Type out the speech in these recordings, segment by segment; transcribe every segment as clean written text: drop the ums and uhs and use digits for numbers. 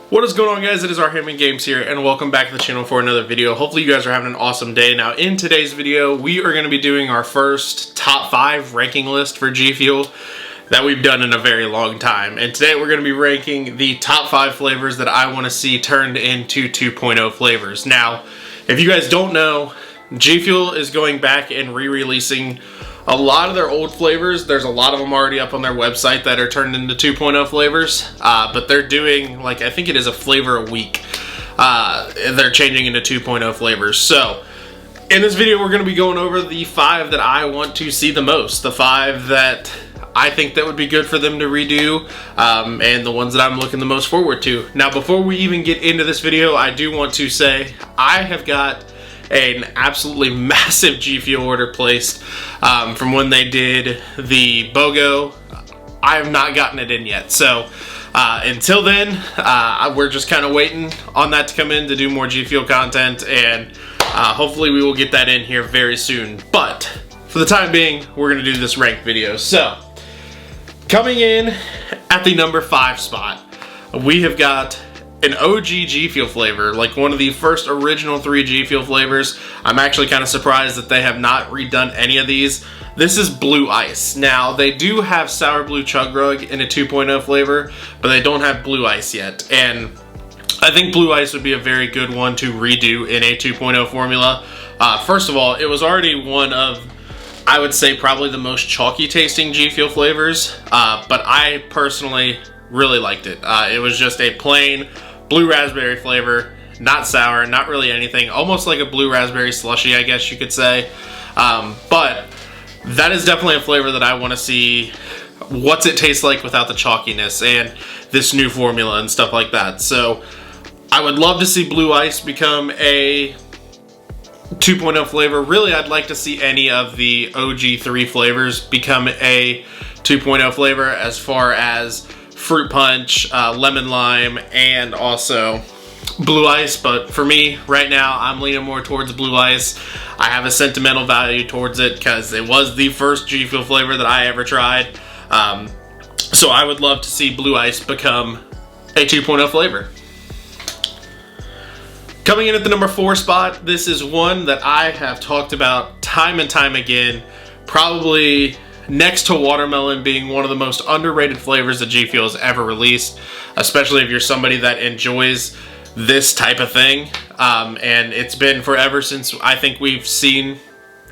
What is going on, guys? It is our Hammy Games here, and welcome back to the channel for another video. Hopefully you guys are having an awesome day. Now, in today's video, we are going to be doing our first top 5 ranking list for GFuel that we've done in a very long time. And today we're going to be ranking the top 5 flavors that I want to see turned into 2.0 flavors. Now, if you guys don't know, GFuel is going back and re-releasing a lot of their old flavors. There's a lot of them already up on their website that are turned into 2.0 flavors, but they're doing, like, I think it is a flavor a week. They're changing into 2.0 flavors. So, in this video, we're going to be going over the 5 that I want to see the most. The 5 that I think that would be good for them to redo, and the ones that I'm looking the most forward to. Now, before we even get into this video, I do want to say I have got an absolutely massive GFuel order placed from when they did the BOGO. I have not gotten it in yet, so until then, we're just kind of waiting on that to come in to do more GFuel content, and hopefully we will get that in here very soon. But for the time being, we're going to do this ranked video. So, coming in at the number 5 spot, we have got an OG GFuel flavor, like one of the first original 3 GFuel flavors. I'm actually kind of surprised that they have not redone any of these. This is Blue Ice. Now, they do have Sour Blue Chug Rug in a 2.0 flavor, but they don't have Blue Ice yet. And I think Blue Ice would be a very good one to redo in a 2.0 formula. First of all, it was already one of, I would say, probably the most chalky tasting GFuel flavors, but I personally really liked it. It was just a plain blue raspberry flavor, not sour, not really anything, almost like a blue raspberry slushy, I guess you could say. But that is definitely a flavor that I want to see what's it taste like without the chalkiness and this new formula and stuff like that. So I would love to see Blue Ice become a 2.0 flavor. Really, I'd like to see any of the OG 3 flavors become a 2.0 flavor, as far as fruit punch, lemon lime, and also Blue Ice. But for me right now, I'm leaning more towards Blue Ice. I have a sentimental value towards it because it was the first GFuel flavor that I ever tried. So I would love to see Blue Ice become a 2.0 flavor. Coming in at the number 4 spot, this is one that I have talked about time and time again, probably next to watermelon being one of the most underrated flavors that GFuel has ever released, especially if you're somebody that enjoys this type of thing. And it's been forever since I think we've seen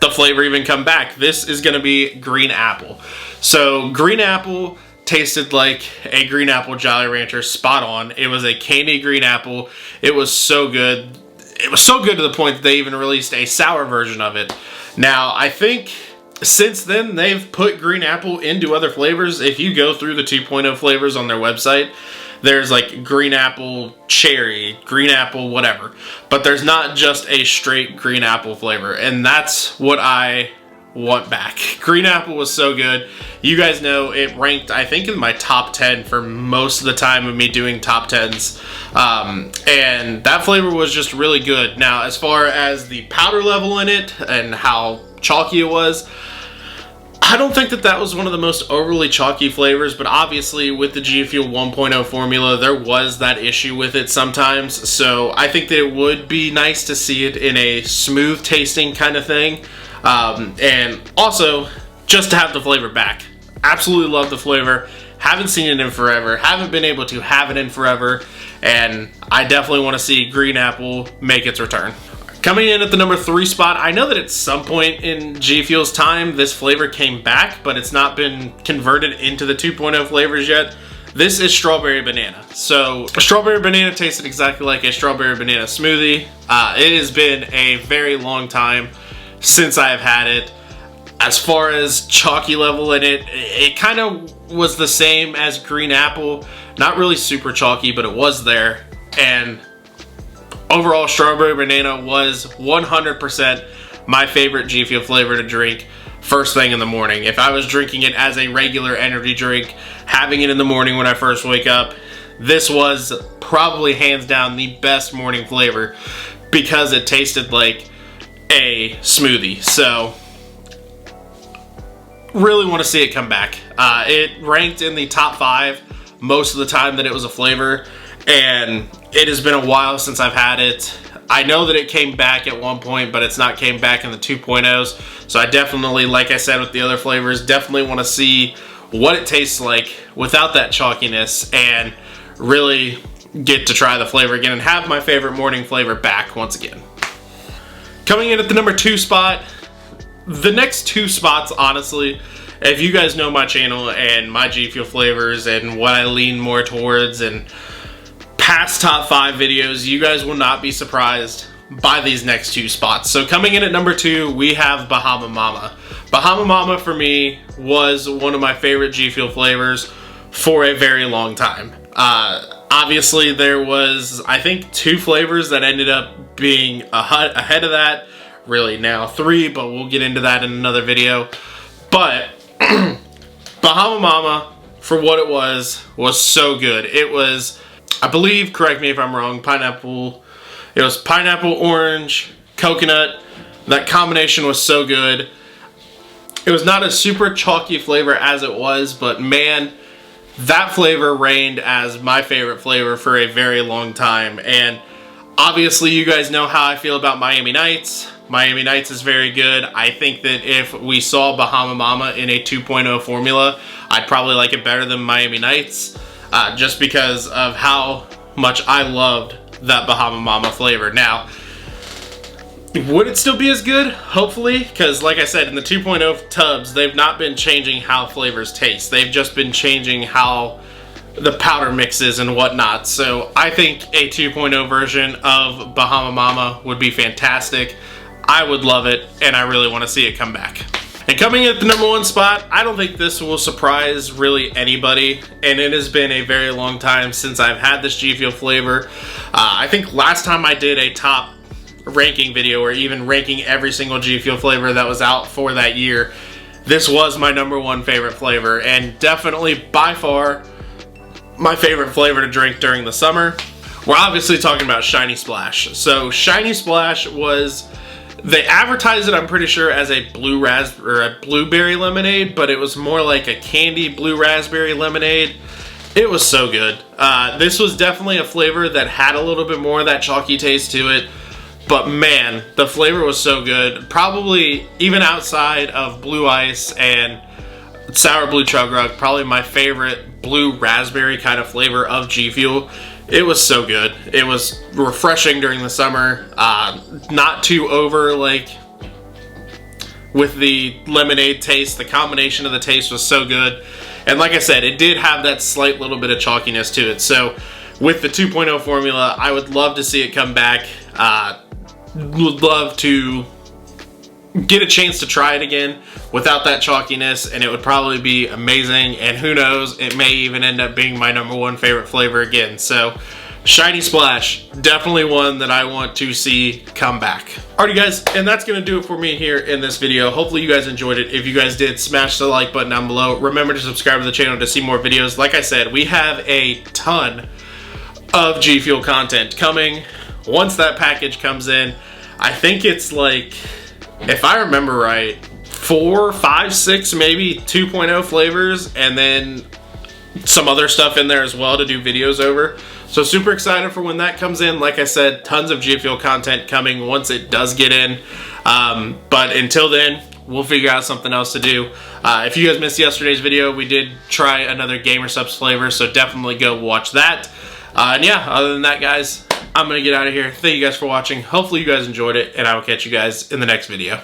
the flavor even come back. This is going to be green apple. So green apple tasted like a green apple Jolly Rancher, spot on. It was a candy green apple. It was so good. It was so good to the point that they even released a sour version of it. Now, I think since then, they've put green apple into other flavors. If you go through the 2.0 flavors on their website, there's like green apple cherry, green apple whatever. But there's not just a straight green apple flavor, and that's what I want back. Green apple was so good. You guys know it ranked, I think, in my top 10 for most of the time of me doing top 10s. And that flavor was just really good. Now, as far as the powder level in it and how chalky it was, I don't think that that was one of the most overly chalky flavors, but obviously with the GFuel 1.0 formula, there was that issue with it sometimes. So I think that it would be nice to see it in a smooth tasting kind of thing. And also, just to have the flavor back. Absolutely love the flavor. Haven't seen it in forever. Haven't been able to have it in forever. And I definitely want to see green apple make its return. Coming in at the number 3 spot, I know that at some point in GFuel's time, this flavor came back, but it's not been converted into the 2.0 flavors yet. This is strawberry banana. So, strawberry banana tasted exactly like a strawberry banana smoothie. It has been a very long time since I have had it. As far as chalky level in it, it kind of was the same as green apple. Not really super chalky, but it was there. And overall, strawberry banana was 100% my favorite GFuel flavor to drink first thing in the morning. If I was drinking it as a regular energy drink, having it in the morning when I first wake up, this was probably hands down the best morning flavor because it tasted like a smoothie. So, really want to see it come back. It ranked in the top 5 most of the time that it was a flavor, and it has been a while since I've had it. I know that it came back at one point, but it's not came back in the 2.0s. So I definitely, like I said with the other flavors, definitely want to see what it tastes like without that chalkiness and really get to try the flavor again and have my favorite morning flavor back once again. Coming in at the number 2 spot, the next 2 spots, honestly, if you guys know my channel and my GFuel flavors and what I lean more towards and past top 5 videos, you guys will not be surprised by these next 2 spots. So coming in at number 2, we have Bahama Mama. Bahama Mama for me was one of my favorite GFuel flavors for a very long time. Obviously there was, I think, 2 flavors that ended up being ahead of that. Really now 3, but we'll get into that in another video. But Bahama Mama, for what it was so good. It was, I believe, correct me if I'm wrong, pineapple. It was pineapple, orange, coconut. That combination was so good. It was not a super chalky flavor as it was, but man, that flavor reigned as my favorite flavor for a very long time. And obviously you guys know how I feel about Miami Nights. Miami Nights is very good. I think that if we saw Bahama Mama in a 2.0 formula, I'd probably like it better than Miami Nights, just because of how much I loved that Bahama Mama flavor. Now, would it still be as good? Hopefully, because like I said, in the 2.0 tubs, they've not been changing how flavors taste. They've just been changing how the powder mixes and whatnot. So I think a 2.0 version of Bahama Mama would be fantastic. I would love it, and I really want to see it come back. And coming at the number 1 spot, I don't think this will surprise really anybody, and it has been a very long time since I've had this GFuel flavor. I think last time I did a top ranking video, or even ranking every single GFuel flavor that was out for that year, this was my number 1 favorite flavor, and definitely by far my favorite flavor to drink during the summer. We're obviously talking about Shiny Splash. So Shiny Splash was, they advertised it, I'm pretty sure, as a blueberry lemonade, but it was more like a candy blue raspberry lemonade. It was so good. This was definitely a flavor that had a little bit more of that chalky taste to it, but man, the flavor was so good. Probably even outside of Blue Ice and Sour Blue Chug Rug, probably my favorite blue raspberry kind of flavor of GFuel. It was so good. It was refreshing during the summer. Not too over, like, with the lemonade taste. The combination of the taste was so good. And like I said, it did have that slight little bit of chalkiness to it. So with the 2.0 formula, I would love to see it come back. Would love to get a chance to try it again without that chalkiness, and it would probably be amazing. And who knows, it may even end up being my number 1 favorite flavor again. So Shiny Splash, definitely one that I want to see come back. Alrighty guys, and that's gonna do it for me here in this video. Hopefully you guys enjoyed it. If you guys did, smash the like button down below. Remember to subscribe to the channel to see more videos. Like I said, we have a ton of GFuel content coming once that package comes in. I think it's like, if I remember right, 4, 5, 6, maybe 2.0 flavors, and then some other stuff in there as well to do videos over. So super excited for when that comes in. Like I said, tons of GFuel content coming once it does get in. But until then, we'll figure out something else to do. If you guys missed yesterday's video, we did try another Gamer Subs flavor, so definitely go watch that. And yeah, other than that, guys, I'm gonna get out of here. Thank you guys for watching. Hopefully you guys enjoyed it, and I will catch you guys in the next video.